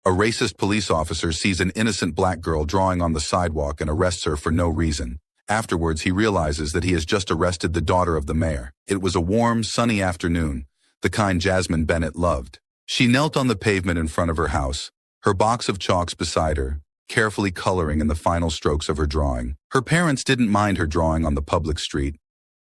A racist police officer sees an innocent black girl drawing on the sidewalk and arrests her for no reason. Afterwards, he realizes that he has just arrested the daughter of the mayor. It was a warm, sunny afternoon, the kind Jasmine Bennett loved. She knelt on the pavement in front of her house, her box of chalks beside her, carefully coloring in the final strokes of her drawing. Her parents didn't mind her drawing on the public street.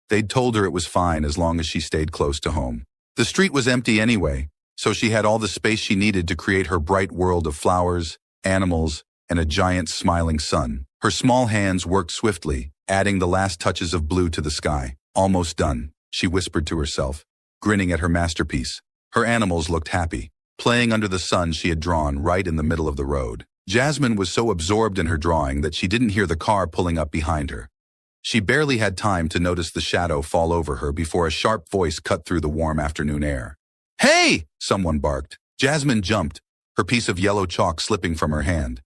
They'd told her it was fine as long as she stayed close to home. The street was empty anyway, so she had all the space she needed to create her bright world of flowers, animals, and a giant smiling sun. Her small hands worked swiftly, adding the last touches of blue to the sky. Almost done, she whispered to herself, grinning at her masterpiece. Her animals looked happy, playing under the sun she had drawn right in the middle of the road. Jasmine was so absorbed in her drawing that she didn't hear the car pulling up behind her. She barely had time to notice the shadow fall over her before a sharp voice cut through the warm afternoon air. "Hey!" someone barked. Jasmine jumped, her piece of yellow chalk slipping from her hand.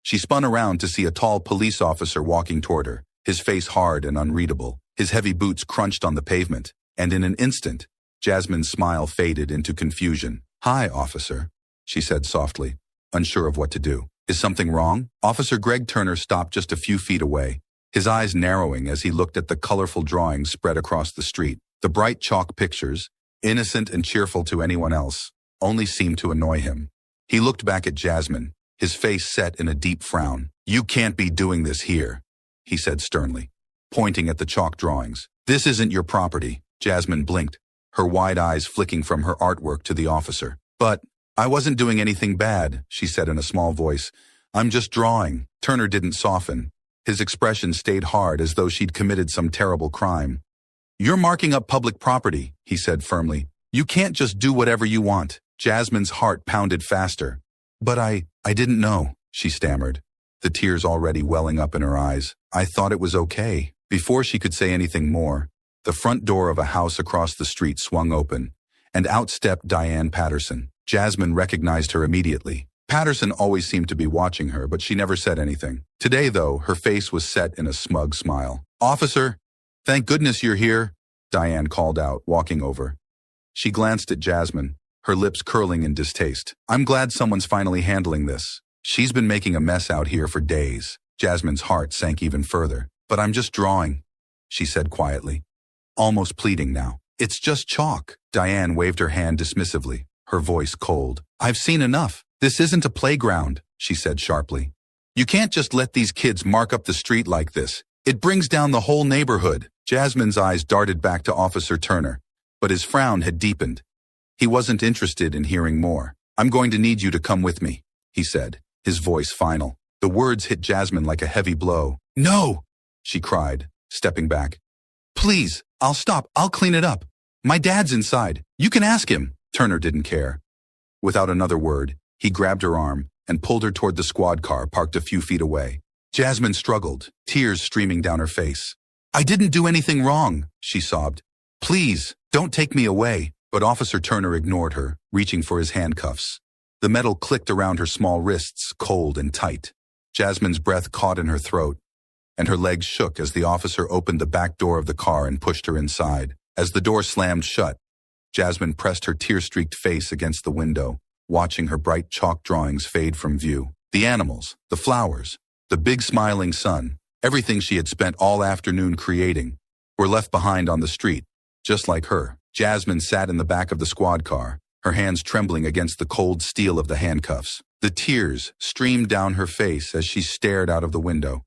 She spun around to see a tall police officer walking toward her, his face hard and unreadable. His heavy boots crunched on the pavement, and in an instant, Jasmine's smile faded into confusion. "Hi, officer," she said softly, unsure of what to do. "Is something wrong?" Officer Greg Turner stopped just a few feet away, his eyes narrowing as he looked at the colorful drawings spread across the street. The bright chalk pictures, innocent and cheerful to anyone else, only seemed to annoy him. He looked back at Jasmine, his face set in a deep frown. "You can't be doing this here," he said sternly, pointing at the chalk drawings. "This isn't your property." Jasmine blinked, her wide eyes flicking from her artwork to the officer. "But I wasn't doing anything bad," she said in a small voice. "I'm just drawing." Turner didn't soften. His expression stayed hard as though she'd committed some terrible crime. "You're marking up public property," he said firmly. "You can't just do whatever you want." Jasmine's heart pounded faster. "But I didn't know," she stammered, the tears already welling up in her eyes. "I thought it was okay." Before she could say anything more, the front door of a house across the street swung open, and out stepped Diane Patterson. Jasmine recognized her immediately. Patterson always seemed to be watching her, but she never said anything. Today, though, her face was set in a smug smile. "Officer, thank goodness you're here," Diane called out, walking over. She glanced at Jasmine, her lips curling in distaste. "I'm glad someone's finally handling this. She's been making a mess out here for days." Jasmine's heart sank even further. "But I'm just drawing," she said quietly, almost pleading now. "It's just chalk." Diane waved her hand dismissively, her voice cold. "I've seen enough. This isn't a playground," she said sharply. "You can't just let these kids mark up the street like this. It brings down the whole neighborhood." Jasmine's eyes darted back to Officer Turner, but his frown had deepened. He wasn't interested in hearing more. "I'm going to need you to come with me," he said, his voice final. The words hit Jasmine like a heavy blow. "No!" she cried, stepping back. "Please, I'll stop. I'll clean it up. My dad's inside. You can ask him." Turner didn't care. Without another word, he grabbed her arm and pulled her toward the squad car parked a few feet away. Jasmine struggled, tears streaming down her face. "I didn't do anything wrong," she sobbed. "Please, don't take me away." But Officer Turner ignored her, reaching for his handcuffs. The metal clicked around her small wrists, cold and tight. Jasmine's breath caught in her throat, and her legs shook as the officer opened the back door of the car and pushed her inside. As the door slammed shut, Jasmine pressed her tear-streaked face against the window, watching her bright chalk drawings fade from view. The animals, the flowers, the big smiling sun, everything she had spent all afternoon creating, were left behind on the street, just like her. Jasmine sat in the back of the squad car, her hands trembling against the cold steel of the handcuffs. The tears streamed down her face as she stared out of the window,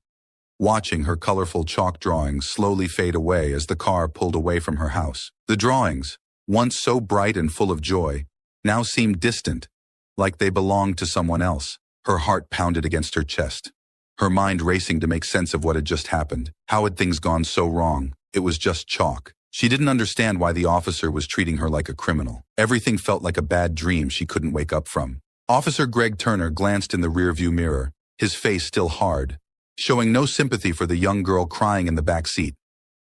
watching her colorful chalk drawings slowly fade away as the car pulled away from her house. The drawings, once so bright and full of joy, now seemed distant, like they belonged to someone else. Her heart pounded against her chest, her mind racing to make sense of what had just happened. How had things gone so wrong? It was just chalk. She didn't understand why the officer was treating her like a criminal. Everything felt like a bad dream she couldn't wake up from. Officer Greg Turner glanced in the rearview mirror, his face still hard, showing no sympathy for the young girl crying in the back seat.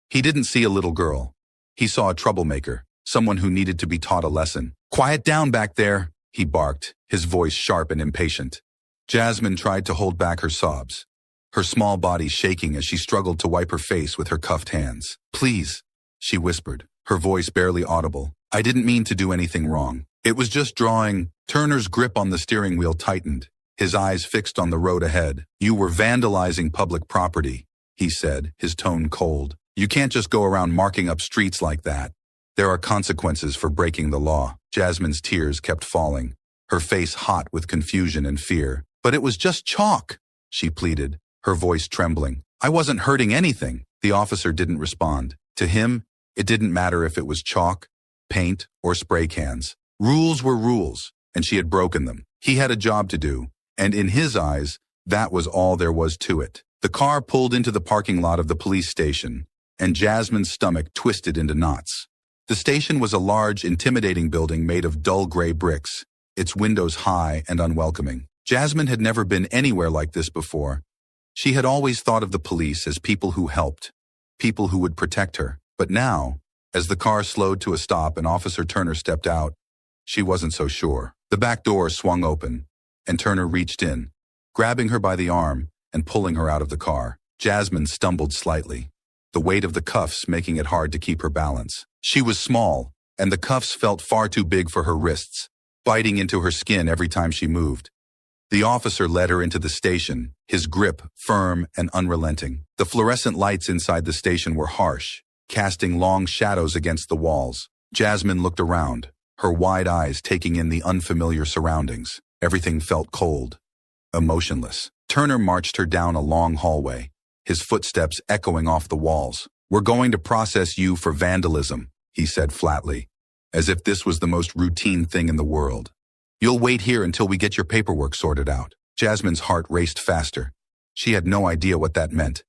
He didn't see a little girl. He saw a troublemaker, someone who needed to be taught a lesson. "Quiet down back there," he barked, his voice sharp and impatient. Jasmine tried to hold back her sobs, her small body shaking as she struggled to wipe her face with her cuffed hands. "Please," she whispered, her voice barely audible. "I didn't mean to do anything wrong." It was just drawing. Turner's grip on the steering wheel tightened, his eyes fixed on the road ahead. You were vandalizing public property, he said, his tone cold. You can't just go around marking up streets like that. There are consequences for breaking the law. Jasmine's tears kept falling, her face hot with confusion and fear. But it was just chalk, she pleaded, her voice trembling. I wasn't hurting anything. The officer didn't respond. To him, it didn't matter if it was chalk, paint, or spray cans. Rules were rules, and she had broken them. He had a job to do, and in his eyes, that was all there was to it. The car pulled into the parking lot of the police station, and Jasmine's stomach twisted into knots. The station was a large, intimidating building made of dull gray bricks, its windows high and unwelcoming. Jasmine had never been anywhere like this before. She had always thought of the police as people who helped, people who would protect her. But now, as the car slowed to a stop and Officer Turner stepped out, she wasn't so sure. The back door swung open, and Turner reached in, grabbing her by the arm and pulling her out of the car. Jasmine stumbled slightly, the weight of the cuffs making it hard to keep her balance. She was small, and the cuffs felt far too big for her wrists, biting into her skin every time she moved. The officer led her into the station, his grip firm and unrelenting. The fluorescent lights inside the station were harsh, casting long shadows against the walls. Jasmine looked around, her wide eyes taking in the unfamiliar surroundings. Everything felt cold, emotionless. Turner marched her down a long hallway, his footsteps echoing off the walls. We're going to process you for vandalism, he said flatly, as if this was the most routine thing in the world. You'll wait here until we get your paperwork sorted out. Jasmine's heart raced faster. She had no idea what that meant.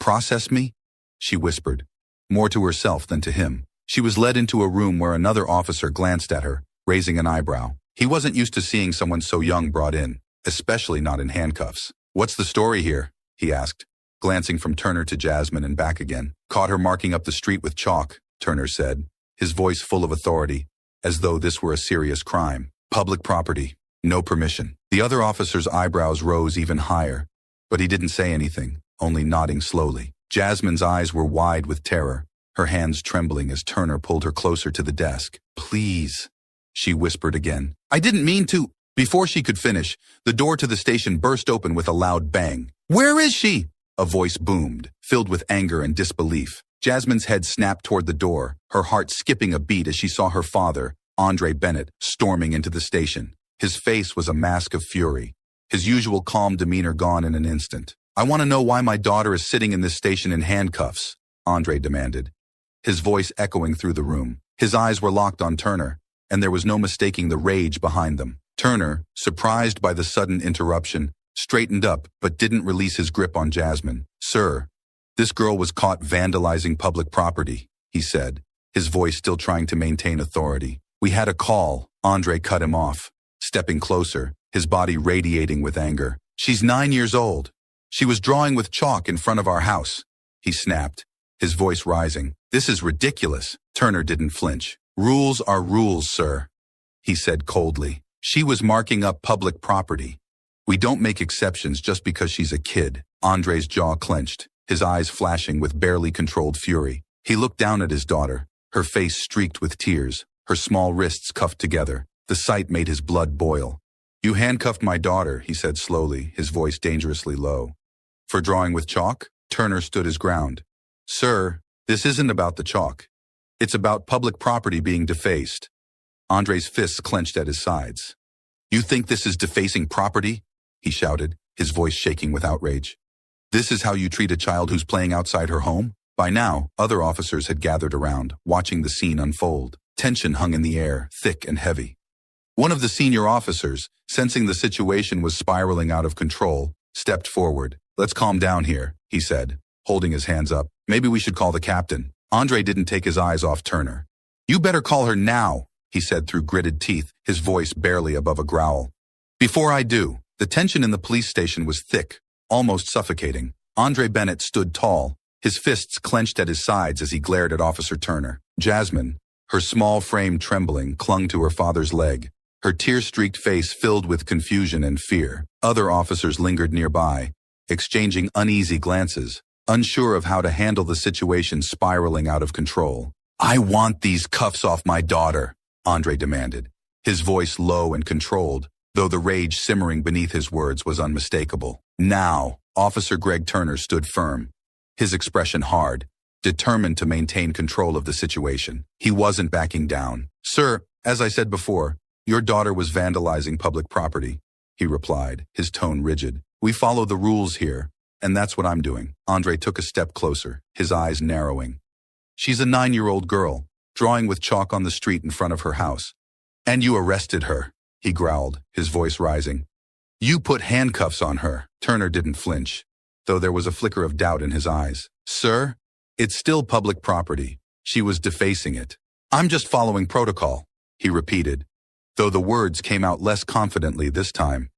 Process me? She whispered, more to herself than to him. She was led into a room where another officer glanced at her, raising an eyebrow. He wasn't used to seeing someone so young brought in, especially not in handcuffs. What's the story here? He asked, glancing from Turner to Jasmine and back again. Caught her marking up the street with chalk, Turner said, his voice full of authority, as though this were a serious crime. Public property, no permission. The other officer's eyebrows rose even higher, but he didn't say anything, only nodding slowly. Jasmine's eyes were wide with terror, her hands trembling as Turner pulled her closer to the desk. Please, she whispered again. I didn't mean to. Before she could finish, the door to the station burst open with a loud bang. Where is she? A voice boomed, filled with anger and disbelief. Jasmine's head snapped toward the door, her heart skipping a beat as she saw her father, Andre Bennett, storming into the station. His face was a mask of fury, his usual calm demeanor gone in an instant. I want to know why my daughter is sitting in this station in handcuffs, Andre demanded, his voice echoing through the room. His eyes were locked on Turner, and there was no mistaking the rage behind them. Turner, surprised by the sudden interruption, straightened up but didn't release his grip on Jasmine. Sir, this girl was caught vandalizing public property, he said, his voice still trying to maintain authority. We had a call. Andre cut him off, stepping closer, his body radiating with anger. She's 9 years old. She was drawing with chalk in front of our house, he snapped, his voice rising. This is ridiculous. Turner didn't flinch. Rules are rules, sir, he said coldly. She was marking up public property. We don't make exceptions just because she's a kid. Andre's jaw clenched, his eyes flashing with barely controlled fury. He looked down at his daughter, her face streaked with tears, her small wrists cuffed together. The sight made his blood boil. You handcuffed my daughter, he said slowly, his voice dangerously low. For drawing with chalk? Turner stood his ground. Sir, this isn't about the chalk. It's about public property being defaced. Andre's fists clenched at his sides. You think this is defacing property? He shouted, his voice shaking with outrage. This is how you treat a child who's playing outside her home? By now, other officers had gathered around, watching the scene unfold. Tension hung in the air, thick and heavy. One of the senior officers, sensing the situation was spiraling out of control, stepped forward. Let's calm down here, he said, holding his hands up. Maybe we should call the captain. Andre didn't take his eyes off Turner. You better call her now, he said through gritted teeth, his voice barely above a growl. Before I do. The tension in the police station was thick, almost suffocating. Andre Bennett stood tall, his fists clenched at his sides as he glared at Officer Turner. Jasmine, her small frame trembling, clung to her father's leg, her tear-streaked face filled with confusion and fear. Other officers lingered nearby, exchanging uneasy glances, unsure of how to handle the situation spiraling out of control. I want these cuffs off my daughter, Andre demanded, his voice low and controlled, though the rage simmering beneath his words was unmistakable. Now, Officer Greg Turner stood firm, his expression hard, determined to maintain control of the situation. He wasn't backing down. "Sir, as I said before, your daughter was vandalizing public property," he replied, his tone rigid. "We follow the rules here, and that's what I'm doing." Andre took a step closer, his eyes narrowing. "She's a 9-year-old girl, drawing with chalk on the street in front of her house. And you arrested her," he growled, his voice rising. "You put handcuffs on her." Turner didn't flinch, though there was a flicker of doubt in his eyes. "Sir, it's still public property. She was defacing it." "I'm just following protocol," he repeated, though the words came out less confidently this time.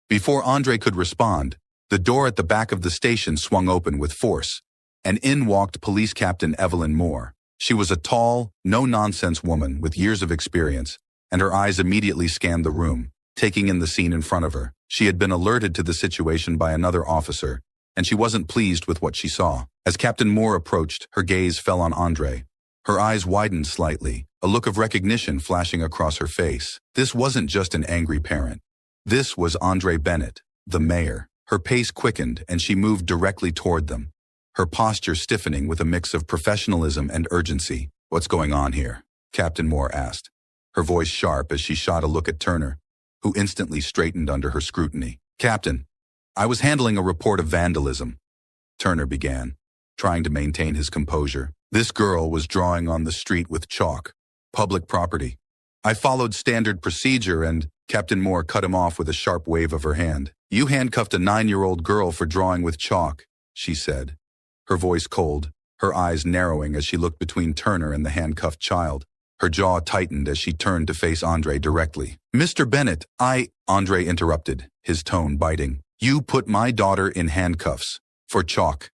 Before Andre could respond, the door at the back of the station swung open with force, and in walked Police Captain Evelyn Moore. She was a tall, no-nonsense woman with years of experience, and her eyes immediately scanned the room, taking in the scene in front of her. She had been alerted to the situation by another officer, and she wasn't pleased with what she saw. As Captain Moore approached, her gaze fell on Andre. Her eyes widened slightly, a look of recognition flashing across her face. This wasn't just an angry parent. This was Andre Bennett, the mayor. Her pace quickened, and she moved directly toward them, her posture stiffening with a mix of professionalism and urgency. "What's going on here?" Captain Moore asked, her voice sharp as she shot a look at Turner, who instantly straightened under her scrutiny. "Captain, I was handling a report of vandalism," Turner began, trying to maintain his composure. "This girl was drawing on the street with chalk, public property. I followed standard procedure and..." Captain Moore cut him off with a sharp wave of her hand. "You handcuffed a 9-year-old girl for drawing with chalk," she said, her voice cold, her eyes narrowing as she looked between Turner and the handcuffed child. Her jaw tightened as she turned to face Andre directly. "Mr. Bennett, Andre interrupted, his tone biting. "You put my daughter in handcuffs for chalk.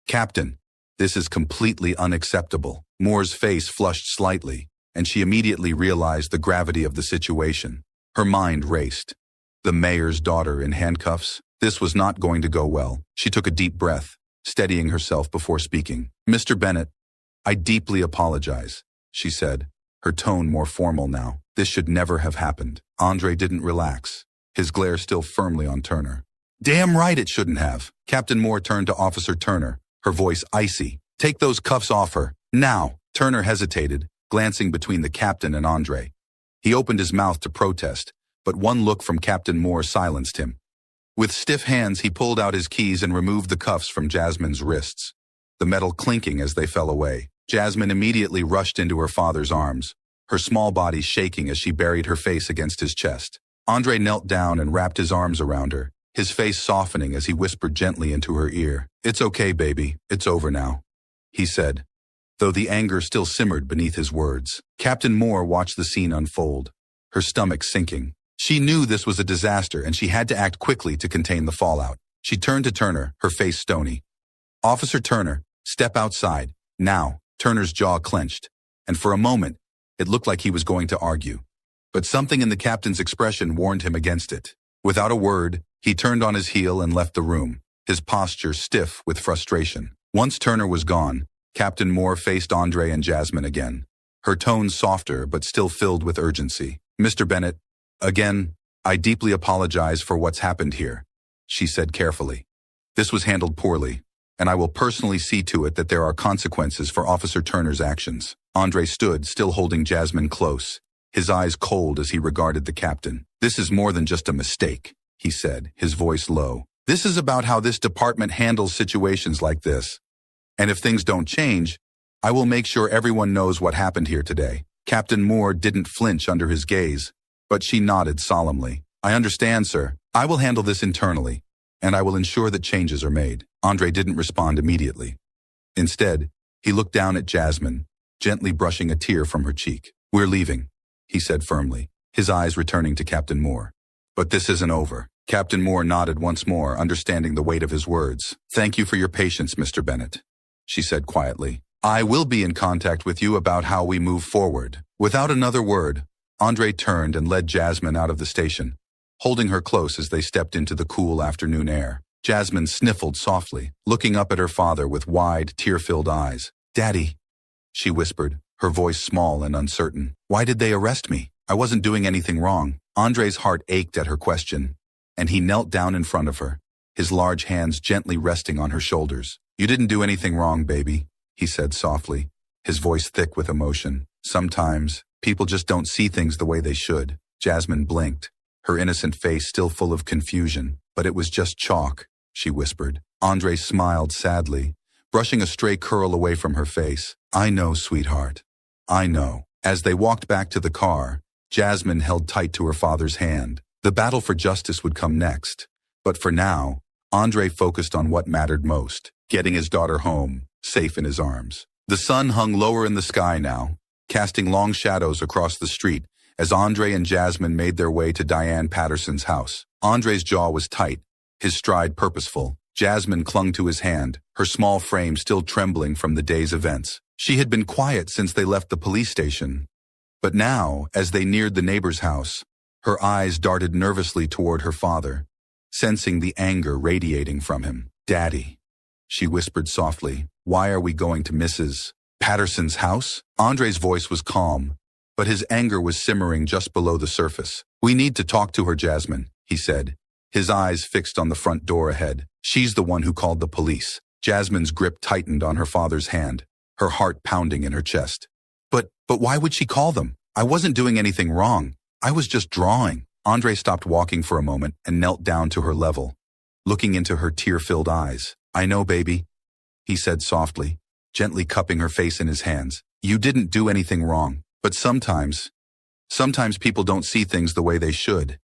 Captain, this is completely unacceptable." Moore's face flushed slightly, and she immediately realized the gravity of the situation. Her mind raced. The mayor's daughter in handcuffs? This was not going to go well. She took a deep breath, steadying herself before speaking. "Mr. Bennett, I deeply apologize," she said, her tone more formal now. "This should never have happened." Andre didn't relax, his glare still firmly on Turner. "Damn right it shouldn't have." Captain Moore turned to Officer Turner, her voice icy. "Take those cuffs off her, now." Turner hesitated, glancing between the captain and Andre. He opened his mouth to protest, but one look from Captain Moore silenced him. With stiff hands, he pulled out his keys and removed the cuffs from Jasmine's wrists, the metal clinking as they fell away. Jasmine immediately rushed into her father's arms, her small body shaking as she buried her face against his chest. Andre knelt down and wrapped his arms around her, his face softening as he whispered gently into her ear. "It's okay, baby. It's over now," he said, though the anger still simmered beneath his words. Captain Moore watched the scene unfold, her stomach sinking. She knew this was a disaster, and she had to act quickly to contain the fallout. She turned to Turner, her face stony. "Officer Turner, step outside, now." Turner's jaw clenched, and for a moment, it looked like he was going to argue. But something in the captain's expression warned him against it. Without a word, he turned on his heel and left the room, his posture stiff with frustration. Once Turner was gone, Captain Moore faced Andre and Jasmine again, her tone softer but still filled with urgency. "Mr. Bennett, again, I deeply apologize for what's happened here," she said carefully. "This was handled poorly, and I will personally see to it that there are consequences for Officer Turner's actions." Andre stood, still holding Jasmine close, his eyes cold as he regarded the captain. "This is more than just a mistake," he said, his voice low. "This is about how this department handles situations like this. And if things don't change, I will make sure everyone knows what happened here today." Captain Moore didn't flinch under his gaze, but she nodded solemnly. "I understand, sir. I will handle this internally, and I will ensure that changes are made." Andre didn't respond immediately. Instead, he looked down at Jasmine, gently brushing a tear from her cheek. "We're leaving," he said firmly, his eyes returning to Captain Moore. "But this isn't over." Captain Moore nodded once more, understanding the weight of his words. "Thank you for your patience, Mr. Bennett," she said quietly. "I will be in contact with you about how we move forward." Without another word, Andre turned and led Jasmine out of the station, holding her close as they stepped into the cool afternoon air. Jasmine sniffled softly, looking up at her father with wide, tear-filled eyes. "Daddy," she whispered, her voice small and uncertain. "Why did they arrest me?" I wasn't doing anything wrong. Andre's heart ached at her question, and he knelt down in front of her, his large hands gently resting on her shoulders. You didn't do anything wrong, baby, he said softly, his voice thick with emotion. Sometimes, people just don't see things the way they should. Jasmine blinked, her innocent face still full of confusion. But it was just chalk, she whispered. Andre smiled sadly, brushing a stray curl away from her face. I know, sweetheart. I know. As they walked back to the car, Jasmine held tight to her father's hand. The battle for justice would come next. But for now, Andre focused on what mattered most, getting his daughter home, safe in his arms. The sun hung lower in the sky now, casting long shadows across the street as Andre and Jasmine made their way to Diane Patterson's house. Andre's jaw was tight, his stride purposeful. Jasmine clung to his hand, her small frame still trembling from the day's events. She had been quiet since they left the police station. But now, as they neared the neighbor's house, her eyes darted nervously toward her father, sensing the anger radiating from him. Daddy, she whispered softly, why are we going to Mrs. Patterson's house? Andre's voice was calm, but his anger was simmering just below the surface. We need to talk to her, Jasmine, he said, his eyes fixed on the front door ahead. She's the one who called the police. Jasmine's grip tightened on her father's hand, her heart pounding in her chest. But why would she call them? I wasn't doing anything wrong. I was just drawing. Andre stopped walking for a moment and knelt down to her level, looking into her tear-filled eyes. I know, baby, he said softly, gently cupping her face in his hands. You didn't do anything wrong, but sometimes people don't see things the way they should.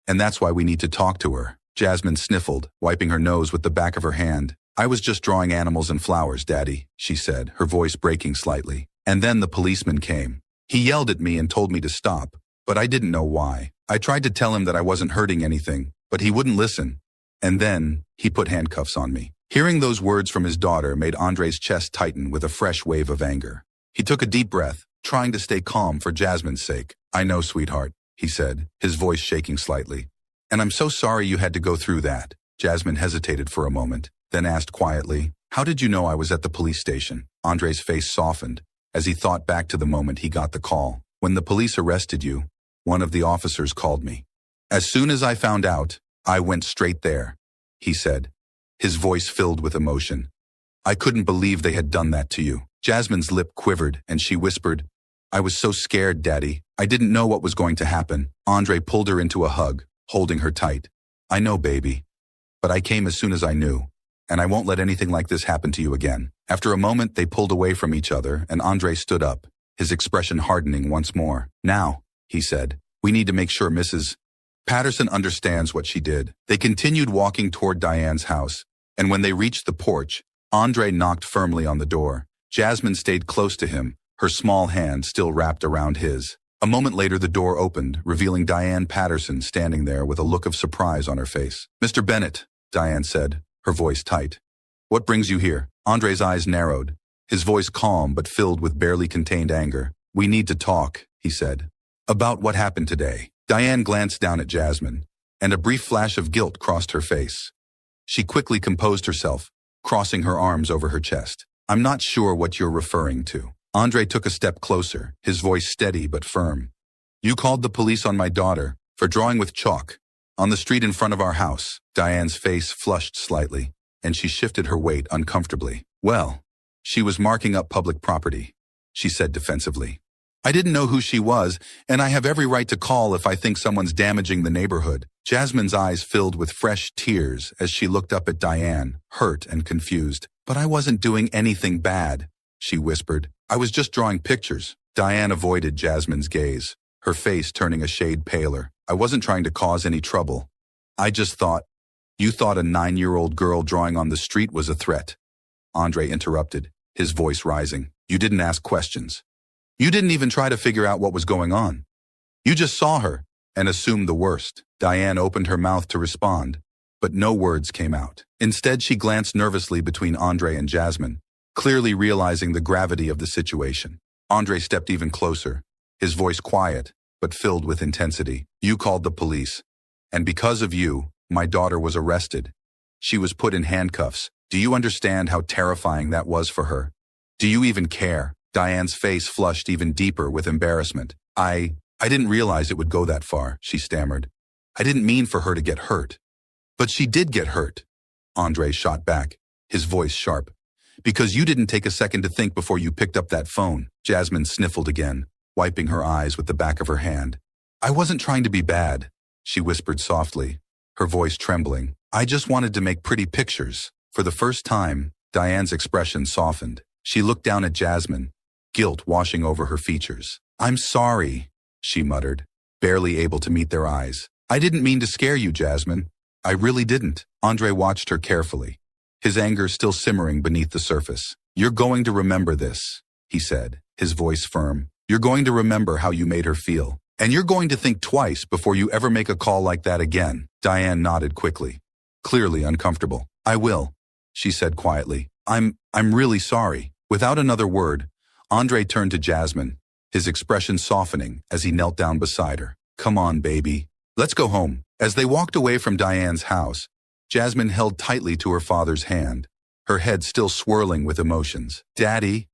And that's why we need to talk to her. Jasmine sniffled, wiping her nose with the back of her hand. I was just drawing animals and flowers, Daddy, she said, her voice breaking slightly. And then the policeman came. He yelled at me and told me to stop, but I didn't know why. I tried to tell him that I wasn't hurting anything, but he wouldn't listen. And then he put handcuffs on me. Hearing those words from his daughter made Andre's chest tighten with a fresh wave of anger. He took a deep breath, trying to stay calm for Jasmine's sake. I know, sweetheart, he said, his voice shaking slightly. And I'm so sorry you had to go through that. Jasmine hesitated for a moment, then asked quietly, how did you know I was at the police station? Andre's face softened as he thought back to the moment he got the call. When the police arrested you, one of the officers called me. As soon as I found out, I went straight there, he said, his voice filled with emotion. I couldn't believe they had done that to you. Jasmine's lip quivered and she whispered, I was so scared, Daddy. I didn't know what was going to happen. Andre pulled her into a hug, holding her tight. I know, baby, but I came as soon as I knew, and I won't let anything like this happen to you again. After a moment, they pulled away from each other and Andre stood up, his expression hardening once more. Now, he said, we need to make sure Mrs. Patterson understands what she did. They continued walking toward Diane's house, and when they reached the porch, Andre knocked firmly on the door. Jasmine stayed close to him, her small hand still wrapped around his. A moment later, the door opened, revealing Diane Patterson standing there with a look of surprise on her face. Mr. Bennett, Diane said, her voice tight. What brings you here? Andre's eyes narrowed, his voice calm but filled with barely contained anger. We need to talk, he said. About what happened today. Diane glanced down at Jasmine, and a brief flash of guilt crossed her face. She quickly composed herself, crossing her arms over her chest. I'm not sure what you're referring to. Andre took a step closer, his voice steady but firm. You called the police on my daughter for drawing with chalk on the street in front of our house. Diane's face flushed slightly, and she shifted her weight uncomfortably. Well, she was marking up public property, she said defensively. I didn't know who she was, and I have every right to call if I think someone's damaging the neighborhood. Jasmine's eyes filled with fresh tears as she looked up at Diane, hurt and confused. But I wasn't doing anything bad, she whispered. I was just drawing pictures. Diane avoided Jasmine's gaze, her face turning a shade paler. I wasn't trying to cause any trouble. I just thought, you thought a 9-year-old girl drawing on the street was a threat. Andre interrupted, his voice rising. You didn't ask questions. You didn't even try to figure out what was going on. You just saw her and assumed the worst. Diane opened her mouth to respond, but no words came out. Instead, she glanced nervously between Andre and Jasmine, clearly realizing the gravity of the situation. Andre stepped even closer, his voice quiet, but filled with intensity. You called the police, and because of you, my daughter was arrested. She was put in handcuffs. Do you understand how terrifying that was for her? Do you even care? Diane's face flushed even deeper with embarrassment. I I didn't realize it would go that far, she stammered. I didn't mean for her to get hurt. But she did get hurt, Andre shot back, his voice sharp. Because you didn't take a second to think before you picked up that phone. Jasmine sniffled again, wiping her eyes with the back of her hand. I wasn't trying to be bad, she whispered softly, her voice trembling. I just wanted to make pretty pictures. For the first time, Diane's expression softened. She looked down at Jasmine, guilt washing over her features. I'm sorry, she muttered, barely able to meet their eyes. I didn't mean to scare you, Jasmine. I really didn't. Andre watched her carefully, his anger still simmering beneath the surface. You're going to remember this, he said, his voice firm. You're going to remember how you made her feel. And you're going to think twice before you ever make a call like that again. Diane nodded quickly, clearly uncomfortable. I will, she said quietly. I'm really sorry. Without another word, Andre turned to Jasmine, his expression softening as he knelt down beside her. Come on, baby. Let's go home. As they walked away from Diane's house, Jasmine held tightly to her father's hand, her head still swirling with emotions. Daddy,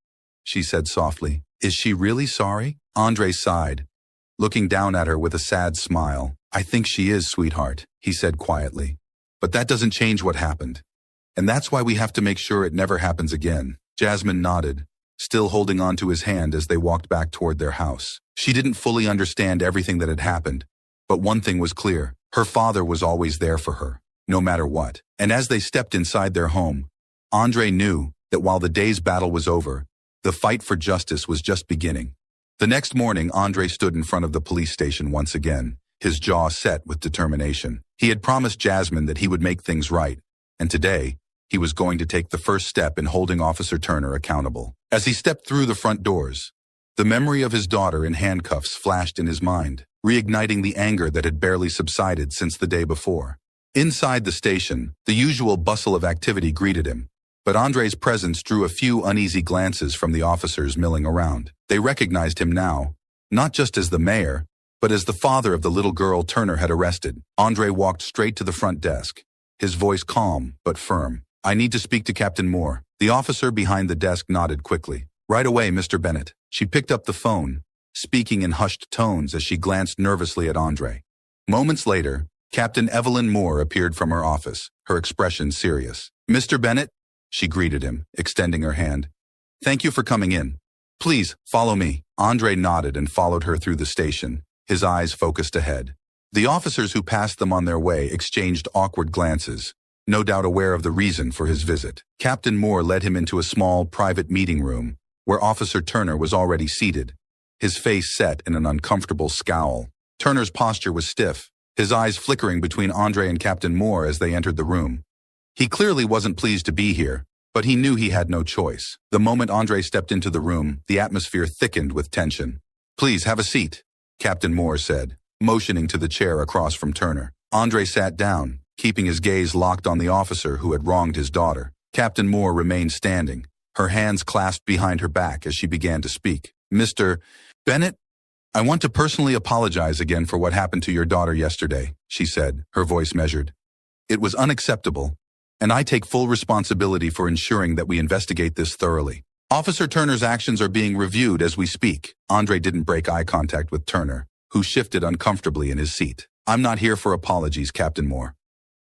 she said softly, is she really sorry? Andre sighed, looking down at her with a sad smile. I think she is, sweetheart, he said quietly. But that doesn't change what happened. And that's why we have to make sure it never happens again. Jasmine nodded, still holding on to his hand as they walked back toward their house. She didn't fully understand everything that had happened, but one thing was clear. Her father was always there for her, no matter what. And as they stepped inside their home, Andre knew that while the day's battle was over, the fight for justice was just beginning. The next morning, Andre stood in front of the police station once again, his jaw set with determination. He had promised Jasmine that he would make things right, and today, he was going to take the first step in holding Officer Turner accountable. As he stepped through the front doors, the memory of his daughter in handcuffs flashed in his mind, reigniting the anger that had barely subsided since the day before. Inside the station, the usual bustle of activity greeted him, but Andre's presence drew a few uneasy glances from the officers milling around. They recognized him now, not just as the mayor, but as the father of the little girl Turner had arrested. Andre walked straight to the front desk, his voice calm but firm. I need to speak to Captain Moore. The officer behind the desk nodded quickly. Right away, Mr. Bennett. She picked up the phone, speaking in hushed tones as she glanced nervously at Andre. Moments later, Captain Evelyn Moore appeared from her office, her expression serious. Mr. Bennett, she greeted him, extending her hand. Thank you for coming in. Please, follow me. Andre nodded and followed her through the station, his eyes focused ahead. The officers who passed them on their way exchanged awkward glances, no doubt aware of the reason for his visit. Captain Moore led him into a small, private meeting room, where Officer Turner was already seated, his face set in an uncomfortable scowl. Turner's posture was stiff, his eyes flickering between Andre and Captain Moore as they entered the room. He clearly wasn't pleased to be here, but he knew he had no choice. The moment Andre stepped into the room, the atmosphere thickened with tension. Please, have a seat, Captain Moore said, motioning to the chair across from Turner. Andre sat down, keeping his gaze locked on the officer who had wronged his daughter. Captain Moore remained standing, her hands clasped behind her back as she began to speak. Mr. Bennett, I want to personally apologize again for what happened to your daughter yesterday, she said, her voice measured. It was unacceptable, and I take full responsibility for ensuring that we investigate this thoroughly. Officer Turner's actions are being reviewed as we speak. Andre didn't break eye contact with Turner, who shifted uncomfortably in his seat. I'm not here for apologies, Captain Moore,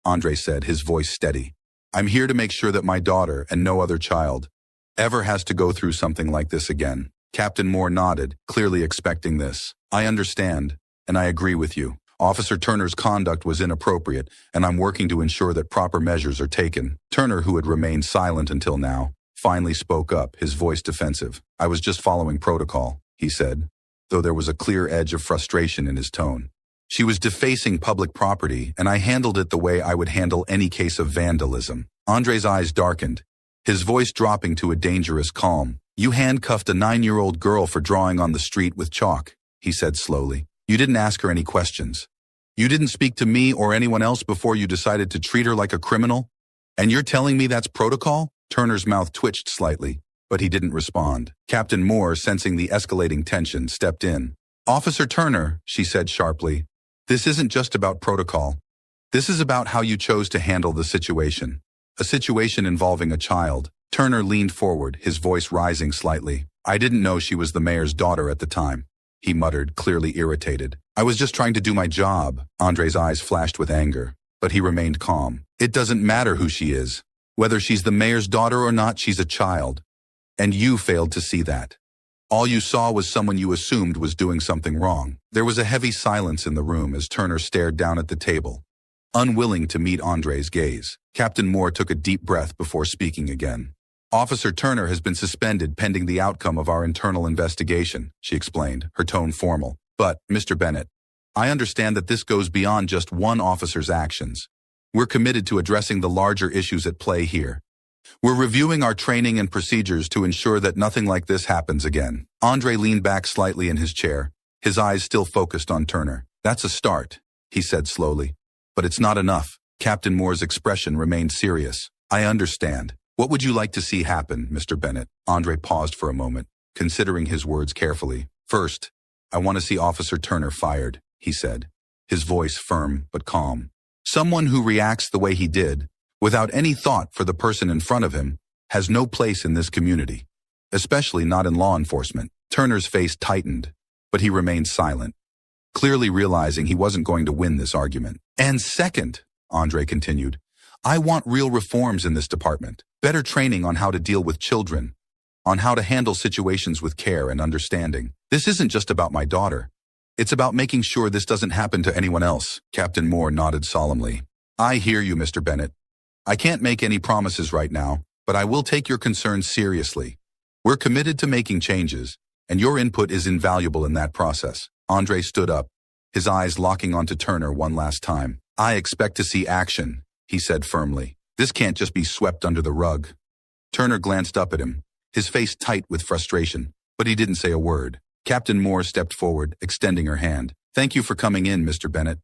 Andre said, his voice steady. I'm here to make sure that my daughter and no other child ever has to go through something like this again. Captain Moore nodded, clearly expecting this. I understand, and I agree with you. Officer Turner's conduct was inappropriate, and I'm working to ensure that proper measures are taken. Turner, who had remained silent until now, finally spoke up, his voice defensive. I was just following protocol, he said, though there was a clear edge of frustration in his tone. She was defacing public property, and I handled it the way I would handle any case of vandalism. Andre's eyes darkened, his voice dropping to a dangerous calm. You handcuffed a 9-year-old girl for drawing on the street with chalk, he said slowly. You didn't ask her any questions. You didn't speak to me or anyone else before you decided to treat her like a criminal? And you're telling me that's protocol? Turner's mouth twitched slightly, but he didn't respond. Captain Moore, sensing the escalating tension, stepped in. Officer Turner, she said sharply, this isn't just about protocol. This is about how you chose to handle the situation. A situation involving a child. Turner leaned forward, his voice rising slightly. I didn't know she was the mayor's daughter at the time. he muttered, clearly irritated. I was just trying to do my job. Andre's eyes flashed with anger, but he remained calm. It doesn't matter who she is. Whether she's the mayor's daughter or not, she's a child. And you failed to see that. All you saw was someone you assumed was doing something wrong. There was a heavy silence in the room as Turner stared down at the table, unwilling to meet Andre's gaze. Captain Moore took a deep breath before speaking again. Officer Turner has been suspended pending the outcome of our internal investigation, she explained, her tone formal. But, Mr. Bennett, I understand that this goes beyond just one officer's actions. We're committed to addressing the larger issues at play here. We're reviewing our training and procedures to ensure that nothing like this happens again. Andre leaned back slightly in his chair, his eyes still focused on Turner. That's a start, he said slowly. But it's not enough. Captain Moore's expression remained serious. I understand. What would you like to see happen, Mr. Bennett? Andre paused for a moment, considering his words carefully. First, I want to see Officer Turner fired, he said, his voice firm but calm. Someone who reacts the way he did, without any thought for the person in front of him, has no place in this community, especially not in law enforcement. Turner's face tightened, but he remained silent, clearly realizing he wasn't going to win this argument. And second, Andre continued, I want real reforms in this department, better training on how to deal with children, on how to handle situations with care and understanding. This isn't just about my daughter. It's about making sure this doesn't happen to anyone else. Captain Moore nodded solemnly. I hear you, Mr. Bennett. I can't make any promises right now, but I will take your concerns seriously. We're committed to making changes, and your input is invaluable in that process. Andre stood up, his eyes locking onto Turner one last time. I expect to see action, he said firmly. This can't just be swept under the rug. Turner glanced up at him, his face tight with frustration, but he didn't say a word. Captain Moore stepped forward, extending her hand. Thank you for coming in, Mr. Bennett.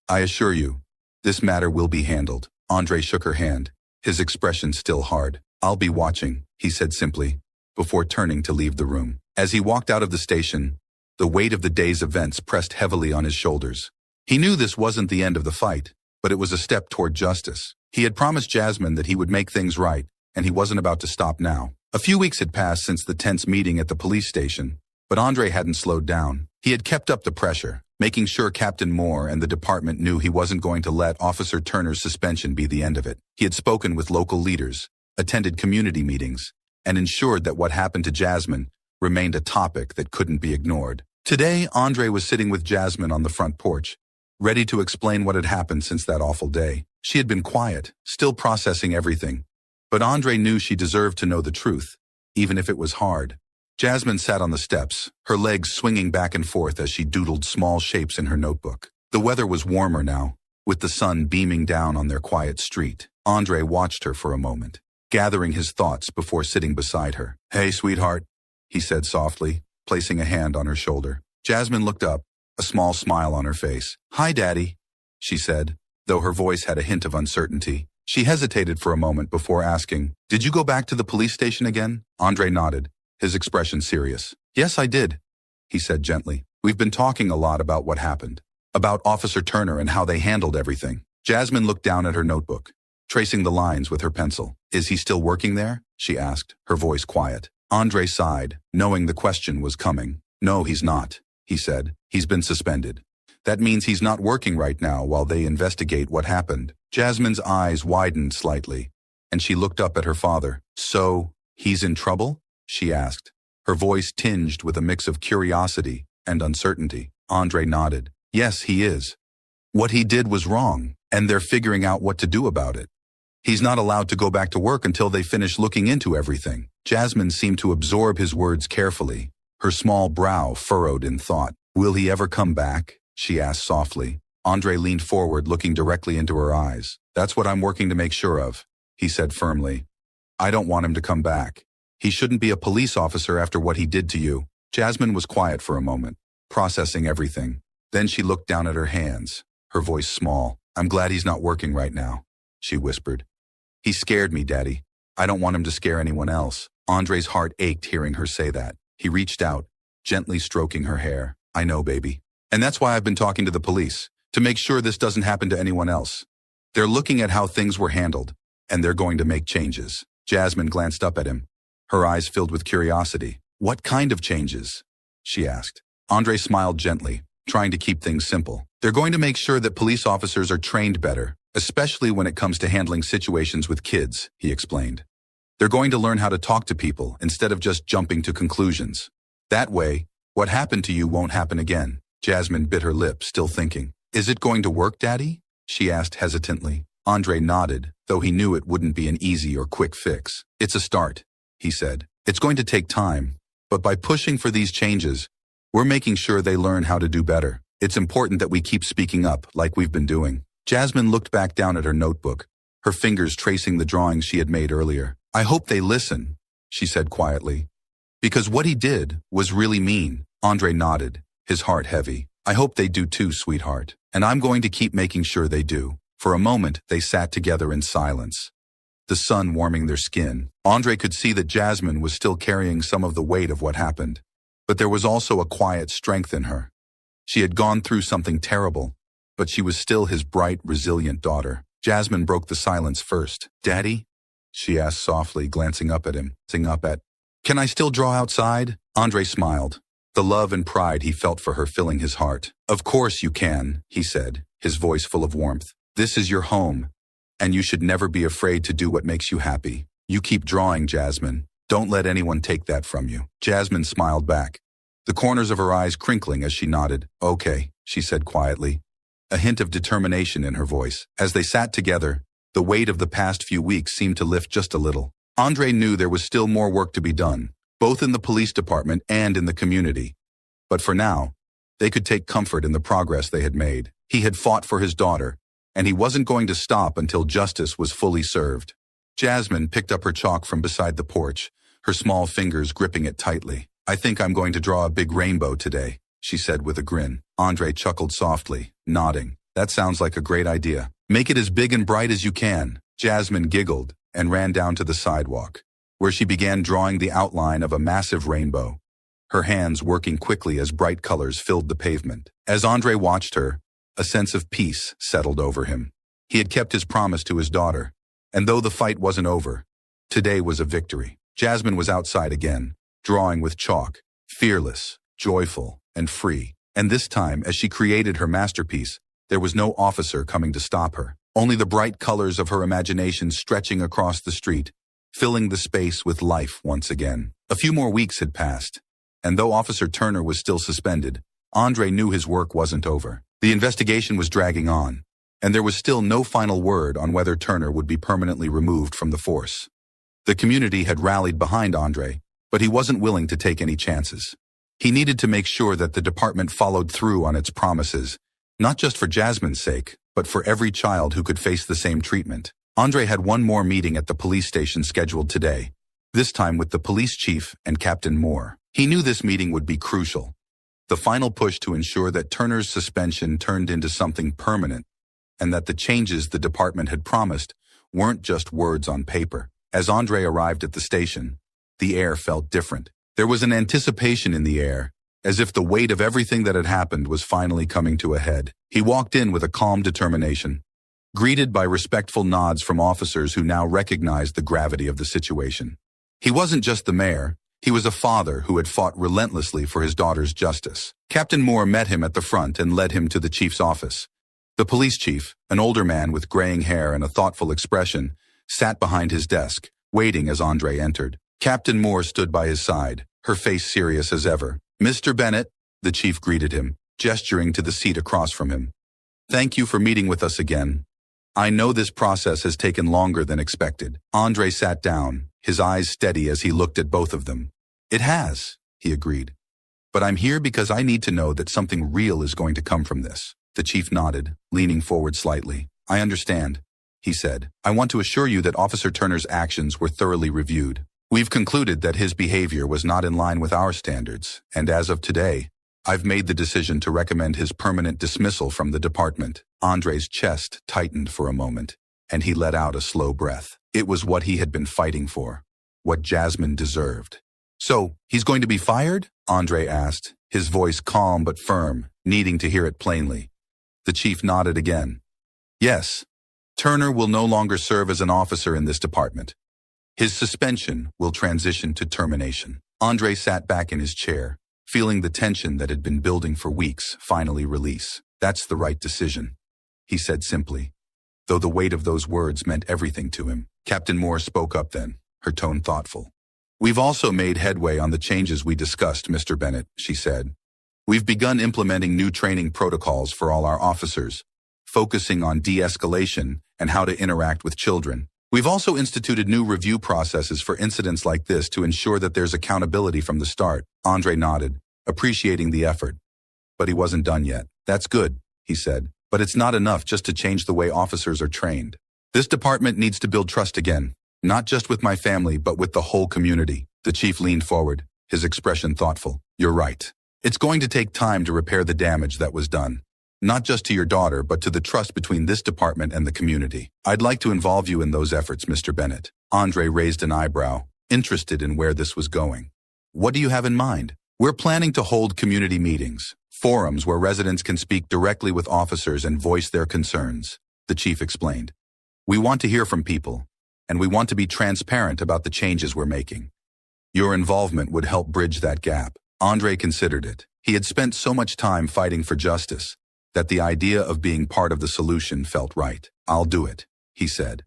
I assure you, this matter will be handled. Andre shook her hand, his expression still hard. I'll be watching, he said simply, before turning to leave the room. As he walked out of the station, the weight of the day's events pressed heavily on his shoulders. He knew this wasn't the end of the fight, but it was a step toward justice. He had promised Jasmine that he would make things right, and he wasn't about to stop now. A few weeks had passed since the tense meeting at the police station, but Andre hadn't slowed down. He had kept up the pressure, making sure Captain Moore and the department knew he wasn't going to let Officer Turner's suspension be the end of it. He had spoken with local leaders, attended community meetings, and ensured that what happened to Jasmine remained a topic that couldn't be ignored. Today, Andre was sitting with Jasmine on the front porch, ready to explain what had happened since that awful day. She had been quiet, still processing everything, but Andre knew she deserved to know the truth, even if it was hard. Jasmine sat on the steps, her legs swinging back and forth as she doodled small shapes in her notebook. The weather was warmer now, with the sun beaming down on their quiet street. Andre watched her for a moment, gathering his thoughts before sitting beside her. Hey, sweetheart, he said softly, placing a hand on her shoulder. Jasmine looked up, a small smile on her face. Hi, Daddy, she said, though her voice had a hint of uncertainty. She hesitated for a moment before asking, Did you go back to the police station again? Andre nodded, his expression serious. Yes, I did, he said gently. We've been talking a lot about what happened, about Officer Turner and how they handled everything. Jasmine looked down at her notebook, tracing the lines with her pencil. Is he still working there? She asked, her voice quiet. Andre sighed, knowing the question was coming. No, he's not, he said. He's been suspended. That means he's not working right now while they investigate what happened. Jasmine's eyes widened slightly, and she looked up at her father. So, he's in trouble? She asked, her voice tinged with a mix of curiosity and uncertainty. Andre nodded. Yes, he is. What he did was wrong, and they're figuring out what to do about it. He's not allowed to go back to work until they finish looking into everything. Jasmine seemed to absorb his words carefully, her small brow furrowed in thought. Will he ever come back? She asked softly. Andre leaned forward, looking directly into her eyes. That's what I'm working to make sure of, he said firmly. I don't want him to come back. He shouldn't be a police officer after what he did to you. Jasmine was quiet for a moment, processing everything. Then she looked down at her hands, her voice small. I'm glad he's not working right now, she whispered. He scared me, Daddy. I don't want him to scare anyone else. Andre's heart ached hearing her say that. He reached out, gently stroking her hair. I know, baby. And that's why I've been talking to the police, to make sure this doesn't happen to anyone else. They're looking at how things were handled, and they're going to make changes. Jasmine glanced up at him, her eyes filled with curiosity. What kind of changes? She asked. Andre smiled gently, trying to keep things simple. They're going to make sure that police officers are trained better, especially when it comes to handling situations with kids, he explained. They're going to learn how to talk to people instead of just jumping to conclusions. That way, what happened to you won't happen again. Jasmine bit her lip, still thinking. Is it going to work, Daddy? She asked hesitantly. Andre nodded, though he knew it wouldn't be an easy or quick fix. It's a start, he said. It's going to take time, but by pushing for these changes, we're making sure they learn how to do better. It's important that we keep speaking up, like we've been doing. Jasmine looked back down at her notebook, her fingers tracing the drawings she had made earlier. I hope they listen, she said quietly. Because what he did was really mean. Andre nodded, his heart heavy. I hope they do too, sweetheart. And I'm going to keep making sure they do. For a moment, they sat together in silence, the sun warming their skin. Andre could see that Jasmine was still carrying some of the weight of what happened. But there was also a quiet strength in her. She had gone through something terrible, but she was still his bright, resilient daughter. Jasmine broke the silence first. Daddy? She asked softly, glancing up at him. Can I still draw outside? Andre smiled, the love and pride he felt for her filling his heart. Of course you can, he said, his voice full of warmth. This is your home, and you should never be afraid to do what makes you happy. You keep drawing, Jasmine. Don't let anyone take that from you. Jasmine smiled back, the corners of her eyes crinkling as she nodded. Okay, she said quietly, a hint of determination in her voice. As they sat together, the weight of the past few weeks seemed to lift just a little. Andre knew there was still more work to be done, both in the police department and in the community. But for now, they could take comfort in the progress they had made. He had fought for his daughter, and he wasn't going to stop until justice was fully served. Jasmine picked up her chalk from beside the porch, her small fingers gripping it tightly. I think I'm going to draw a big rainbow today, she said with a grin. Andre chuckled softly, nodding. That sounds like a great idea. Make it as big and bright as you can. Jasmine giggled and ran down to the sidewalk, where she began drawing the outline of a massive rainbow, her hands working quickly as bright colors filled the pavement. As Andre watched her, a sense of peace settled over him. He had kept his promise to his daughter, and though the fight wasn't over, today was a victory. Jasmine was outside again, drawing with chalk, fearless, joyful, and free. And this time, as she created her masterpiece, there was no officer coming to stop her. Only the bright colors of her imagination stretching across the street, filling the space with life once again. A few more weeks had passed, and though Officer Turner was still suspended, Andre knew his work wasn't over. The investigation was dragging on, and there was still no final word on whether Turner would be permanently removed from the force. The community had rallied behind Andre, but he wasn't willing to take any chances. He needed to make sure that the department followed through on its promises, not just for Jasmine's sake, but for every child who could face the same treatment. Andre had one more meeting at the police station scheduled today, this time with the police chief and Captain Moore. He knew this meeting would be crucial, the final push to ensure that Turner's suspension turned into something permanent, and that the changes the department had promised weren't just words on paper. As Andre arrived at the station, the air felt different. There was an anticipation in the air, as if the weight of everything that had happened was finally coming to a head. He walked in with a calm determination, greeted by respectful nods from officers who now recognized the gravity of the situation. He wasn't just the mayor, he was a father who had fought relentlessly for his daughter's justice. Captain Moore met him at the front and led him to the chief's office. The police chief, an older man with graying hair and a thoughtful expression, sat behind his desk, waiting as Andre entered. Captain Moore stood by his side, her face serious as ever. Mr. Bennett, the chief greeted him, gesturing to the seat across from him. Thank you for meeting with us again. I know this process has taken longer than expected. Andre sat down, his eyes steady as he looked at both of them. It has, he agreed. But I'm here because I need to know that something real is going to come from this. The chief nodded, leaning forward slightly. I understand, he said. I want to assure you that Officer Turner's actions were thoroughly reviewed. We've concluded that his behavior was not in line with our standards, and as of today, I've made the decision to recommend his permanent dismissal from the department. Andre's chest tightened for a moment, and he let out a slow breath. It was what he had been fighting for, what Jasmine deserved. So, he's going to be fired? Andre asked, his voice calm but firm, needing to hear it plainly. The chief nodded again. Yes, Turner will no longer serve as an officer in this department. His suspension will transition to termination. Andre sat back in his chair, feeling the tension that had been building for weeks finally release. "That's the right decision," he said simply, though the weight of those words meant everything to him. Captain Moore spoke up then, her tone thoughtful. "We've also made headway on the changes we discussed, Mr. Bennett," she said. "We've begun implementing new training protocols for all our officers, focusing on de-escalation and how to interact with children. We've also instituted new review processes for incidents like this to ensure that there's accountability from the start." Andre nodded, appreciating the effort. But he wasn't done yet. "That's good," he said, "but it's not enough just to change the way officers are trained. This department needs to build trust again, not just with my family, but with the whole community." The chief leaned forward, his expression thoughtful. "You're right. It's going to take time to repair the damage that was done. Not just to your daughter, but to the trust between this department and the community. I'd like to involve you in those efforts, Mr. Bennett." Andre raised an eyebrow, interested in where this was going. "What do you have in mind?" "We're planning to hold community meetings, forums where residents can speak directly with officers and voice their concerns," the chief explained. "We want to hear from people, and we want to be transparent about the changes we're making. Your involvement would help bridge that gap." Andre considered it. He had spent so much time fighting for justice that the idea of being part of the solution felt right. "I'll do it," he said.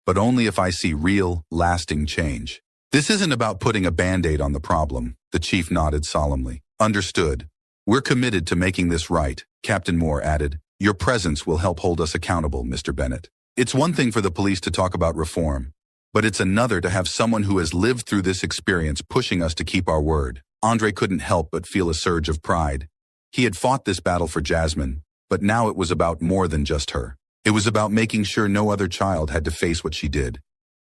"But only if I see real, lasting change." "This isn't about putting a Band-Aid on the problem," the chief nodded solemnly. "Understood. We're committed to making this right," Captain Moore added. "Your presence will help hold us accountable, Mr. Bennett. It's one thing for the police to talk about reform, but it's another to have someone who has lived through this experience pushing us to keep our word." Andre couldn't help but feel a surge of pride. He had fought this battle for Jasmine, but now it was about more than just her. It was about making sure no other child had to face what she did.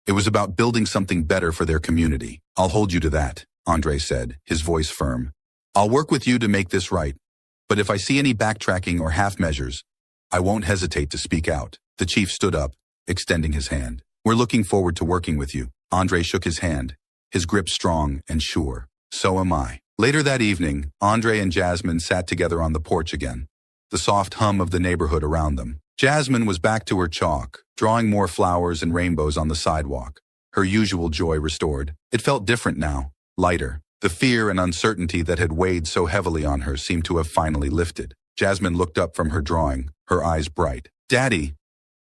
It was about building something better for their community. "I'll hold you to that," Andre said, his voice firm. "I'll work with you to make this right. But if I see any backtracking or half measures, I won't hesitate to speak out." The chief stood up, extending his hand. "We're looking forward to working with you." Andre shook his hand, his grip strong and sure. "So am I." Later that evening, Andre and Jasmine sat together on the porch again, the soft hum of the neighborhood around them. Jasmine was back to her chalk, drawing more flowers and rainbows on the sidewalk, her usual joy restored. It felt different now, lighter. The fear and uncertainty that had weighed so heavily on her seemed to have finally lifted. Jasmine looked up from her drawing, her eyes bright. "Daddy,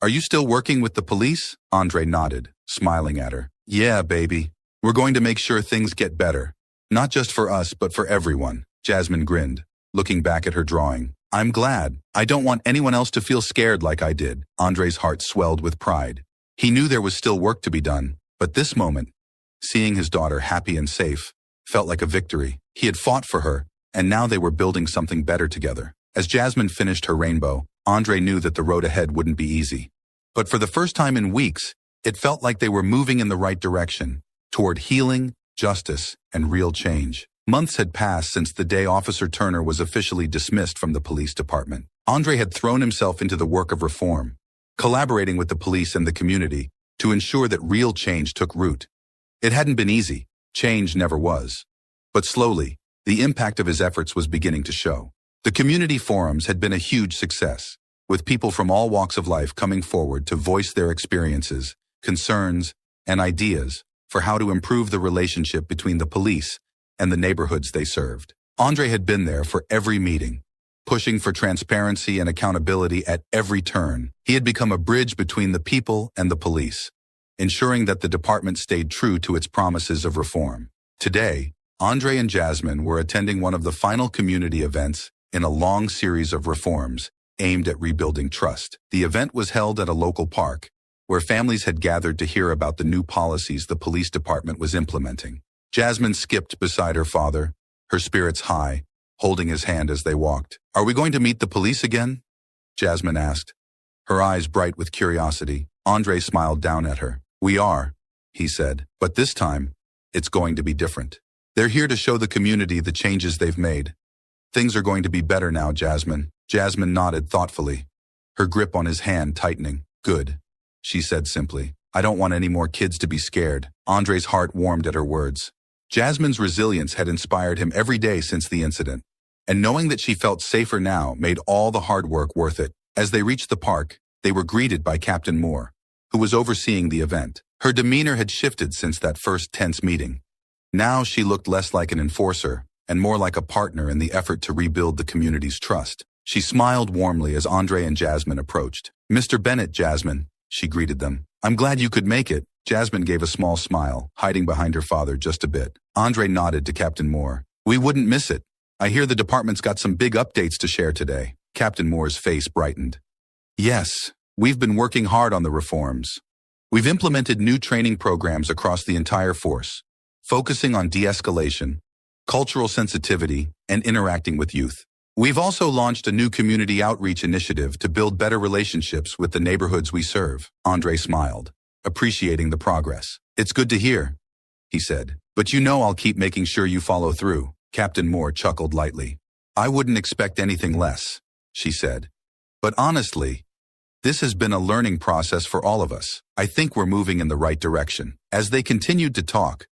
are you still working with the police?" Andre nodded, smiling at her. "Yeah, baby. We're going to make sure things get better. Not just for us, but for everyone." Jasmine grinned, looking back at her drawing. "I'm glad. I don't want anyone else to feel scared like I did." Andre's heart swelled with pride. He knew there was still work to be done, but this moment, seeing his daughter happy and safe, felt like a victory. He had fought for her, and now they were building something better together. As Jasmine finished her rainbow, Andre knew that the road ahead wouldn't be easy. But for the first time in weeks, it felt like they were moving in the right direction, toward healing, justice, and real change. Months had passed since the day Officer Turner was officially dismissed from the police department. Andre had thrown himself into the work of reform, collaborating with the police and the community to ensure that real change took root. It hadn't been easy. Change never was. But slowly, the impact of his efforts was beginning to show. The community forums had been a huge success, with people from all walks of life coming forward to voice their experiences, concerns, and ideas for how to improve the relationship between the police and the neighborhoods they served. Andre had been there for every meeting, pushing for transparency and accountability at every turn. He had become a bridge between the people and the police, ensuring that the department stayed true to its promises of reform. Today, Andre and Jasmine were attending one of the final community events in a long series of reforms aimed at rebuilding trust. The event was held at a local park, where families had gathered to hear about the new policies the police department was implementing. Jasmine skipped beside her father, her spirits high, holding his hand as they walked. "Are we going to meet the police again?" Jasmine asked, her eyes bright with curiosity. Andre smiled down at her. "We are," he said, "but this time, it's going to be different. They're here to show the community the changes they've made. Things are going to be better now, Jasmine." Jasmine nodded thoughtfully, her grip on his hand tightening. "Good," she said simply. "I don't want any more kids to be scared." Andre's heart warmed at her words. Jasmine's resilience had inspired him every day since the incident, and knowing that she felt safer now made all the hard work worth it. As they reached the park, they were greeted by Captain Moore, who was overseeing the event. Her demeanor had shifted since that first tense meeting. Now she looked less like an enforcer and more like a partner in the effort to rebuild the community's trust. She smiled warmly as Andre and Jasmine approached. "Mr. Bennett, Jasmine," she greeted them. "I'm glad you could make it." Jasmine gave a small smile, hiding behind her father just a bit. Andre nodded to Captain Moore. "We wouldn't miss it. I hear the department's got some big updates to share today." Captain Moore's face brightened. "Yes, we've been working hard on the reforms. We've implemented new training programs across the entire force, focusing on de-escalation, cultural sensitivity, and interacting with youth. We've also launched a new community outreach initiative to build better relationships with the neighborhoods we serve." Andre smiled, appreciating the progress. "It's good to hear," he said. "But you know I'll keep making sure you follow through." Captain Moore chuckled lightly. "I wouldn't expect anything less," she said. "But honestly, this has been a learning process for all of us. I think we're moving in the right direction." As they continued to talk,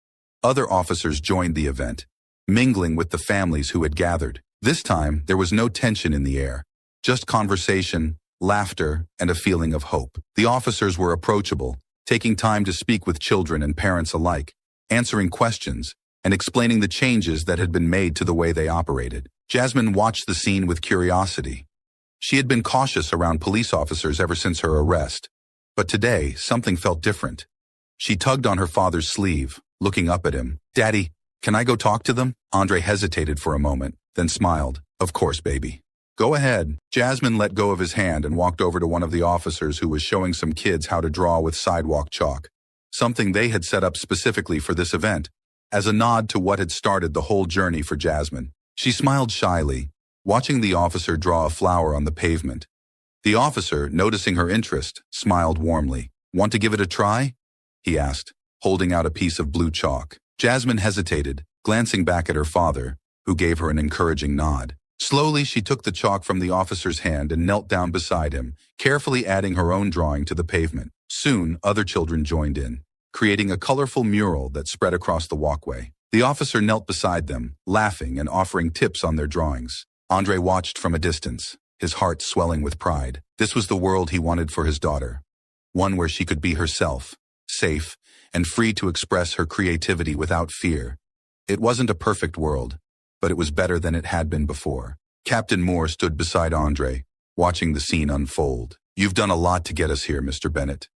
other officers joined the event, mingling with the families who had gathered. This time, there was no tension in the air, just conversation, laughter, and a feeling of hope. The officers were approachable, taking time to speak with children and parents alike, answering questions, and explaining the changes that had been made to the way they operated. Jasmine watched the scene with curiosity. She had been cautious around police officers ever since her arrest, but today something felt different. She tugged on her father's sleeve, looking up at him. "Daddy, can I go talk to them?" Andre hesitated for a moment, then smiled. "Of course, baby. Go ahead." Jasmine let go of his hand and walked over to one of the officers who was showing some kids how to draw with sidewalk chalk, something they had set up specifically for this event, as a nod to what had started the whole journey for Jasmine. She smiled shyly, watching the officer draw a flower on the pavement. The officer, noticing her interest, smiled warmly. "Want to give it a try?" he asked, holding out a piece of blue chalk. Jasmine hesitated, glancing back at her father, who gave her an encouraging nod. Slowly, she took the chalk from the officer's hand and knelt down beside him, carefully adding her own drawing to the pavement. Soon, other children joined in, creating a colorful mural that spread across the walkway. The officer knelt beside them, laughing and offering tips on their drawings. Andre watched from a distance, his heart swelling with pride. This was the world he wanted for his daughter, one where she could be herself, safe, and free to express her creativity without fear. It wasn't a perfect world, but it was better than it had been before. Captain Moore stood beside Andre, watching the scene unfold. "You've done a lot to get us here, Mr. Bennett,"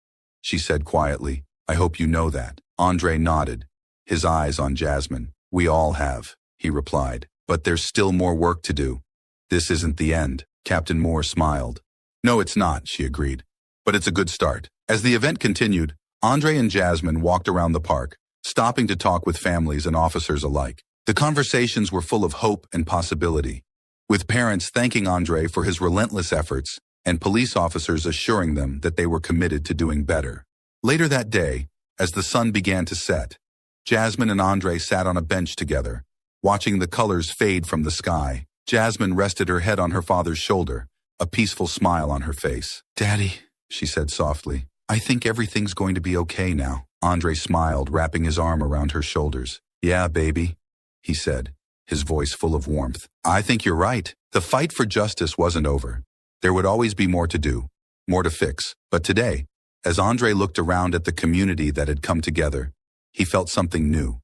she said quietly. "I hope you know that." Andre nodded, his eyes on Jasmine. "We all have," he replied. "But there's still more work to do. This isn't the end." Captain Moore smiled. "No, it's not," she agreed. "But it's a good start." As the event continued, Andre and Jasmine walked around the park, stopping to talk with families and officers alike. The conversations were full of hope and possibility, with parents thanking Andre for his relentless efforts and police officers assuring them that they were committed to doing better. Later that day, as the sun began to set, Jasmine and Andre sat on a bench together, watching the colors fade from the sky. Jasmine rested her head on her father's shoulder, a peaceful smile on her face. "Daddy," she said softly, "I think everything's going to be okay now." Andre smiled, wrapping his arm around her shoulders. "Yeah, baby," he said, his voice full of warmth. "I think you're right. The fight for justice wasn't over. There would always be more to do, more to fix. But today, as Andre looked around at the community that had come together, he felt something new.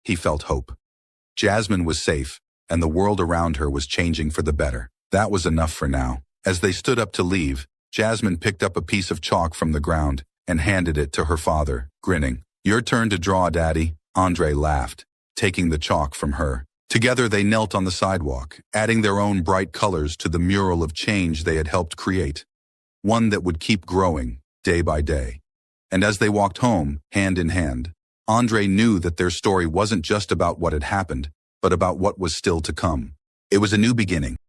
He felt hope. Jasmine was safe, and the world around her was changing for the better. That was enough for now. As they stood up to leave, Jasmine picked up a piece of chalk from the ground and handed it to her father, grinning. "Your turn to draw, Daddy." Andre laughed, taking the chalk from her. Together they knelt on the sidewalk, adding their own bright colors to the mural of change they had helped create, one that would keep growing, day by day. And as they walked home, hand in hand, Andre knew that their story wasn't just about what had happened, but about what was still to come. It was a new beginning.